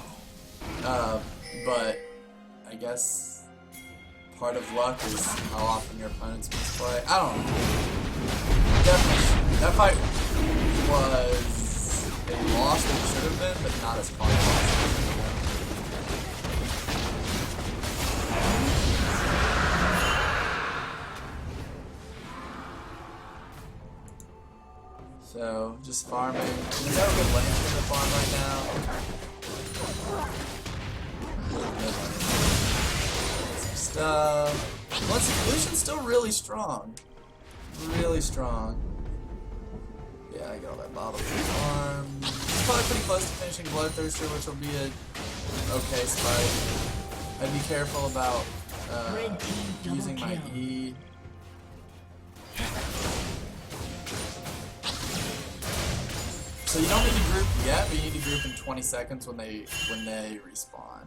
but I guess part of luck is how often your opponents misplay. I don't know. Definitely, that fight was a loss that it should have been, but not as far as So, just farming. There's no good lanes for the farm right now. Some stuff. Lucian's still really strong. Really strong. Yeah, I got all that bottle farm. It's probably pretty close to finishing Bloodthirster, which will be a okay spike. I'd be careful about using my E. So you don't need to group yet, but you need to group in 20 seconds when they respawn.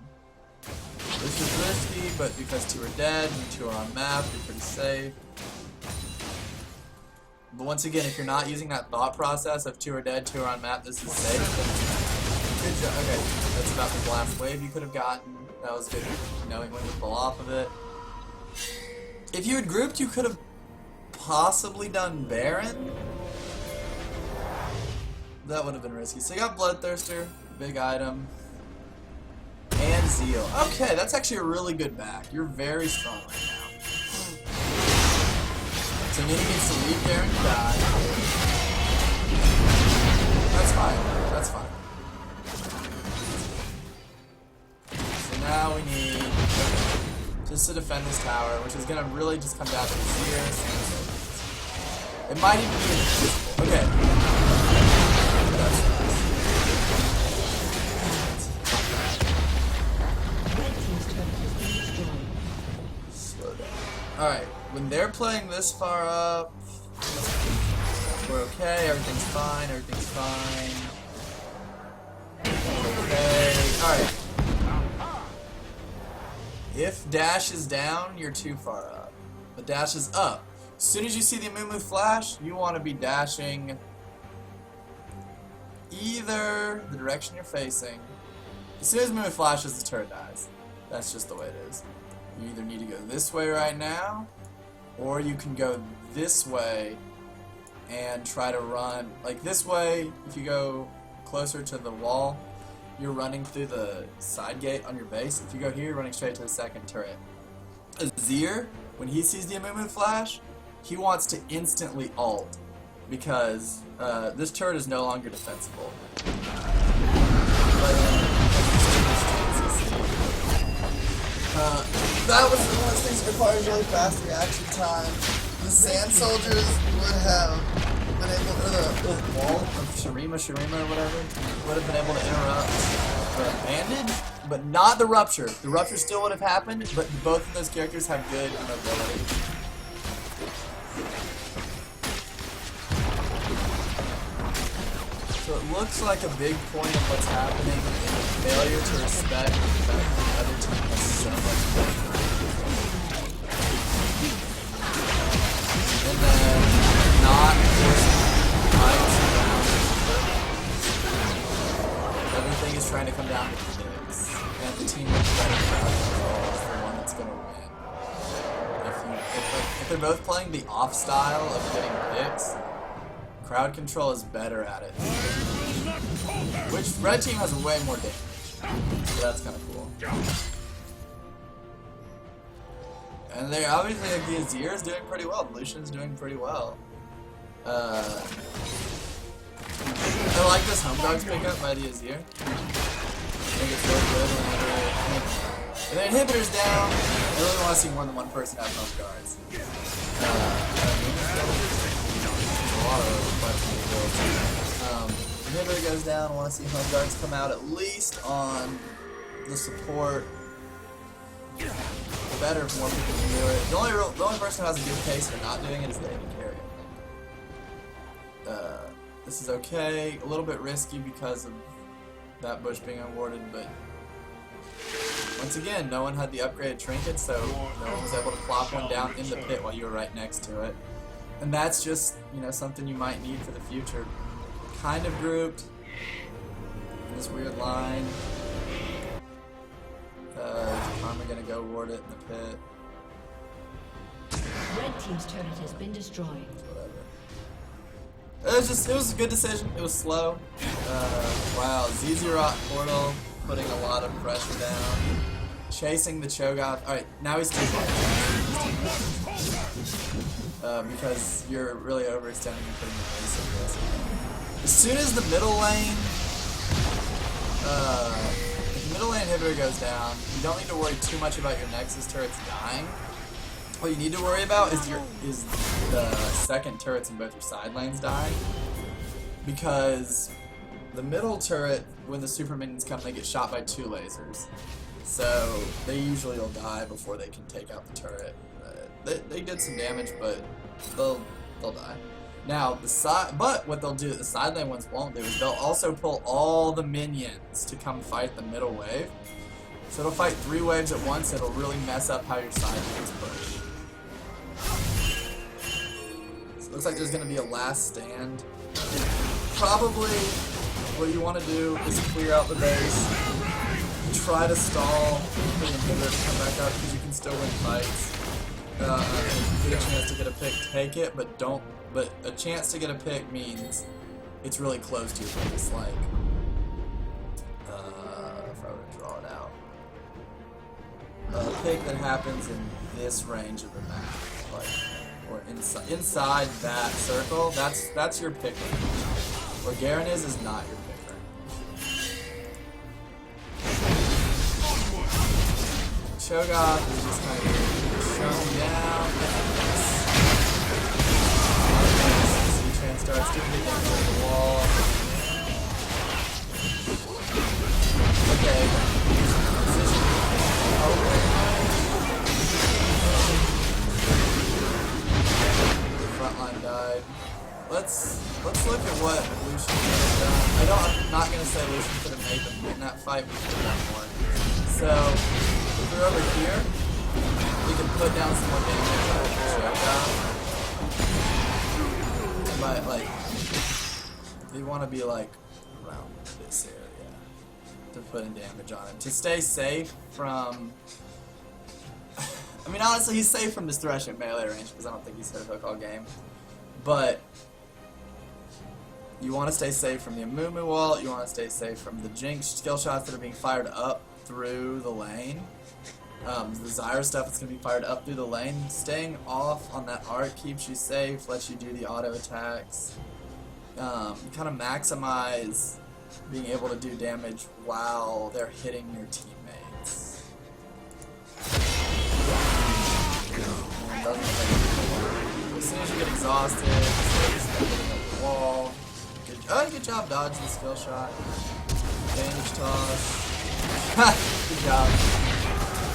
This is risky, but because 2 are dead and 2 are on map, you're pretty safe. But once again, if you're not using that thought process of 2 are dead, 2 are on map, this is safe. Good job. Okay, that's about the last wave you could have gotten. That was good knowing when to pull off of it. If you had grouped, you could have possibly done Baron. That would have been risky. So you got Bloodthirster, big item, and Zeal. Okay, that's actually a really good back. You're very strong right now. So Nini needs to leave there and die. That's fine. That's fine. So now we need just to defend this tower, which is going to really just come down to Zeal. It might even be invisible. Okay. Slow down. Alright, when they're playing this far up, we're okay, everything's fine, Okay, alright. If dash is down, you're too far up. But dash is up. As soon as you see the Amumu flash, you want to be dashing either the direction you're facing. As soon as Amumu flashes, the turret dies. That's just the way it is. You either need to go this way right now, or you can go this way and try to run. Like this way, if you go closer to the wall, you're running through the side gate on your base. If you go here, you're running straight to the second turret. Azir, when he sees the Amumu flash, he wants to instantly ult, because this turret is no longer defensible. That was one of those things that requires really fast reaction time. The Sand Soldiers would have been able, or the wall of Shurima or whatever, would have been able to interrupt the bandage, but not the Rupture. The Rupture still would have happened, but both of those characters have good mobility. So it looks like a big point of what's happening is the failure to respect the fact that the other team has so much better. And then not forcing fights around. Everything is trying to come down to the picks. And the team that's better is the one that's going to win. If they're both playing the off style of getting picks, crowd control is better at it. Which red team has way more damage. So that's kind of cool. And they obviously, like, the Azir is doing pretty well. Lucian's doing pretty well. I like this home guards pickup by the Azir. I think it's really good when the inhibitor's down. I really want to see more than one person have home guards. A lot of inhibitor goes down. I want to see home guards come out at least on the support. Better if more people can do it. The only person who has a good case for not doing it is the AD carry, I think. This is okay. A little bit risky because of that bush being awarded, but once again, no one had the upgraded trinket, so no one was able to plop one down in the pit while you were right next to it. And that's just, you know, something you might need for the future. Kind of grouped in this weird line. Is Karma gonna go ward it in the pit? Red team's turret has been destroyed. Whatever. It was a good decision. It was slow. Wow, ZZ Rock Portal putting a lot of pressure down. Chasing the Cho'Gath. Alright, now he's too far. Because you're really overextending and putting your base at risk. As soon as the middle lane middle lane inhibitor goes down, you don't need to worry too much about your Nexus turrets dying. What you need to worry about is the second turrets in both your side lanes dying. Because the middle turret, when the super minions come, they get shot by 2 lasers. So they usually will die before they can take out the turret. They did some damage, but they'll die. Now, but what they'll do, the side lane ones won't do, is they'll also pull all the minions to come fight the middle wave. So it'll fight 3 waves at once, it'll really mess up how your side lanes push. So it looks like there's going to be a last stand. Probably what you want to do is clear out the base, try to stall for the inhibitor to come back up, because you can still win fights. If you get a chance to get a pick, take it, but don't. But a chance to get a pick means it's really close to your base, like, if I were to draw it out. A pick that happens in this range of the map, like, or inside that circle, that's your pick range. Where Garen is not your pick range. Cho'Gath is just kind of shown down. Starts doing the damage on the wall. Okay. Position. The front line died. Let's look at what Lucian could have done. I'm not gonna say Lucian could have made them win that fight, we could have done more. So if we're over here, we can put down some more damage on Cho'Gath. But, like, you want to be, like, around this area to put in damage on him. To stay safe from... I mean, honestly, he's safe from this Thresh at melee range, because I don't think he's hit a hook all game. But you want to stay safe from the Amumu wall, you want to stay safe from the Jinx skill shots that are being fired up through the lane. The Zyra stuff that's going to be fired up through the lane. Staying off on that arc keeps you safe, lets you do the auto attacks. Kind of maximize being able to do damage while they're hitting your teammates. As soon as you get exhausted, just hitting up the wall. Good job dodging the skill shot. Damage toss. Good job.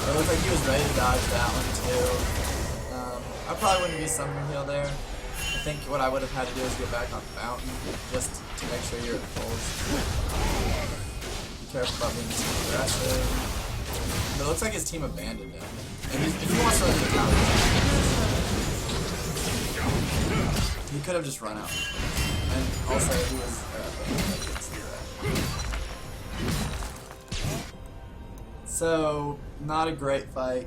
It looks like he was ready to dodge that one too. I probably wouldn't be summoning heal there. I think what I would have had to do is get back on Fountain, just to make sure you're at fulls. Be careful about being too aggressive. But it looks like his team abandoned him. And if he wants to run to the counter, he could have just run out. And also, he was... So, not a great fight.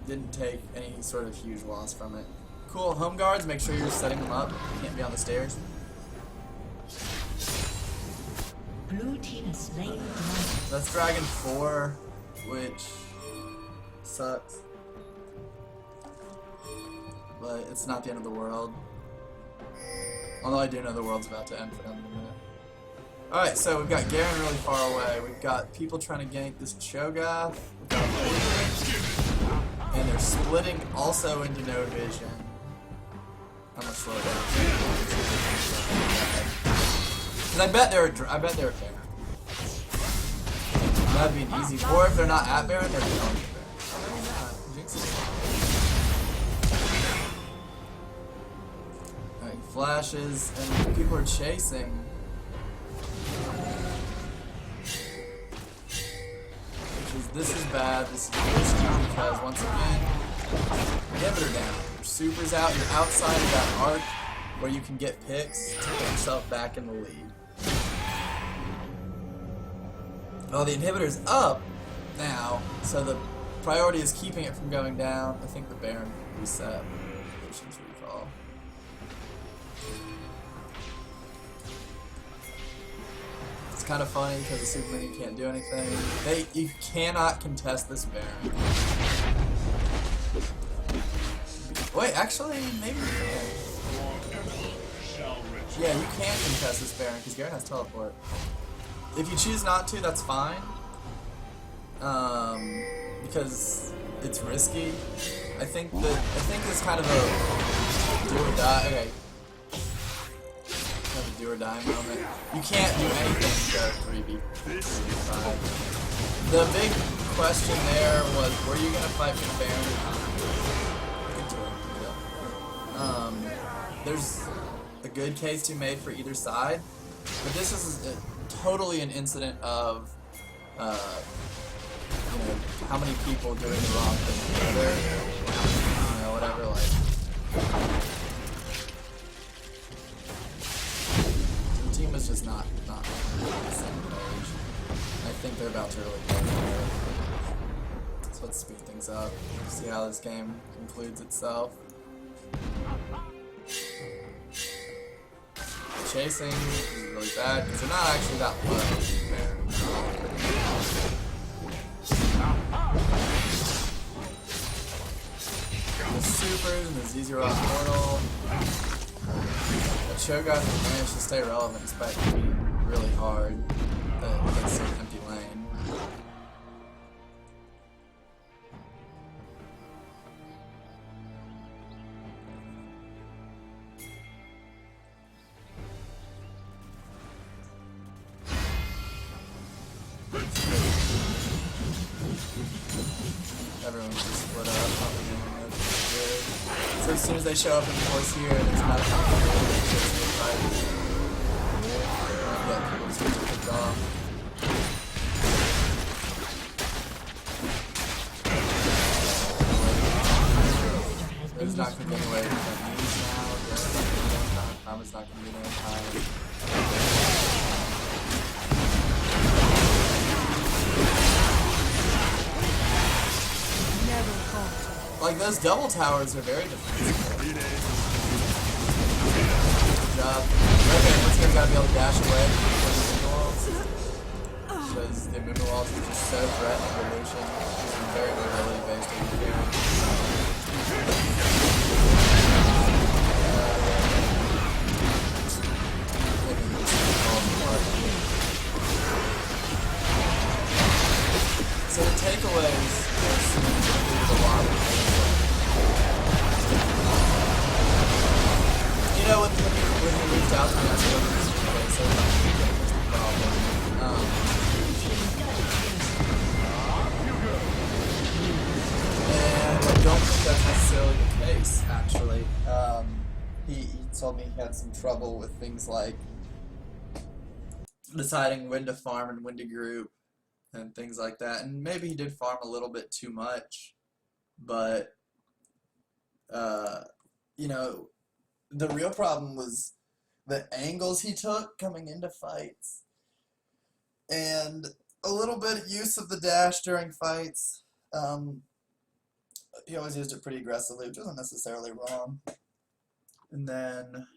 didn't take any sort of huge loss from it. Cool, home guards, make sure you're setting them up. Can't be on the stairs. Blue team has slain the dragon. That's Dragon 4, which sucks. But it's not the end of the world. Although I do know the world's about to end for them in a minute. Alright, so we've got Garen really far away. We've got people trying to gank this Cho'Gath. We've got and they're splitting also into no vision. I'm gonna slow down. Cause I bet they're Baron. That'd be an easy. Or if they're not at Baron, they're going to Baron. Alright, flashes, and people are chasing. This is bad. This is risky because once again, inhibitor down. Your super's out. You're outside of that arc where you can get picks to put yourself back in the lead. Oh, the inhibitor's up now, so the priority is keeping it from going down. I think the Baron reset. Lucian's recall. It's kind of funny because the Superman can't do anything. You cannot contest this Baron. Wait, actually, maybe you can. Yeah, you can contest this Baron because Garen has teleport. If you choose not to, that's fine. Because it's risky. I think it's kind of a do or die. Okay. Kind of a do or die moment. You can't do anything to 3v5. The big question there was, were you gonna fight for Baron? There's a good case to be made for either side, but this is totally an incident of how many people doing the wrong thing together, whatever, like the team is just not on the same page. I think they're about to really go there. So let's speed things up, see how this game concludes itself. Chasing is really bad because they're not actually that low. The supers and the Z0 portal. The Cho'Gath managed to stay relevant despite being really hard against an empty lane. Everyone's just split up, popping in and good. So as soon as they show up in force here, there's not a fight. Yeah, people just get picked off. There's not going to be any way to get these now. There's not going to be any time. Mama's not going to be any time. Like, those double towers are very defensive. Good job. Okay, this guy's gotta be able to dash away from the Moon Walls. Because the Moon Walls is just so threatening to Lucian. He's very mobility based over here. So the takeaways is a lot of when he reached out to me, I said, okay, so that's the problem. And I don't think that's necessarily the case, actually. He told me he had some trouble with things like deciding when to farm and when to group and things like that. And maybe he did farm a little bit too much, but, the real problem was the angles he took coming into fights and a little bit of use of the dash during fights. he always used it pretty aggressively, which isn't necessarily wrong. And then,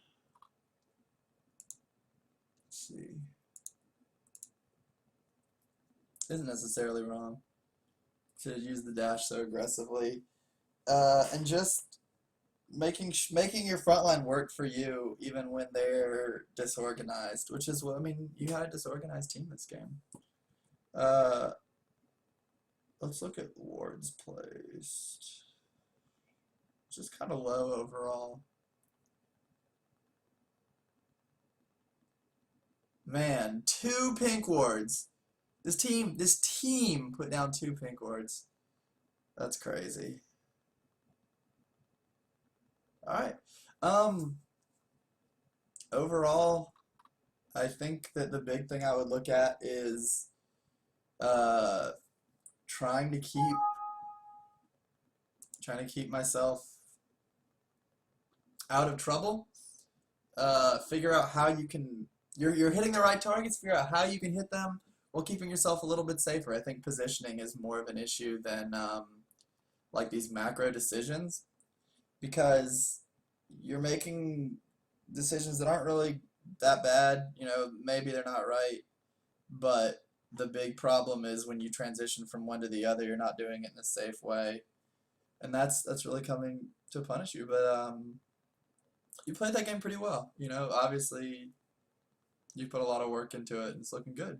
let's see, isn't necessarily wrong to use the dash so aggressively, and just making your front line work for you even when they're disorganized, which is what I mean. You had a disorganized team this game. Let's look at wards placed. Just kind of low overall. Man, 2 pink wards. This team put down 2 pink wards. That's crazy. All right. Overall, I think that the big thing I would look at is trying to keep myself out of trouble. Figure out how you can. You're hitting the right targets. Figure out how you can hit them while keeping yourself a little bit safer. I think positioning is more of an issue than like these macro decisions, because you're making decisions that aren't really that bad. You know, maybe they're not right, but the big problem is when you transition from one to the other, you're not doing it in a safe way, and that's really coming to punish you. But you played that game pretty well. You know, obviously you put a lot of work into it, and it's looking good.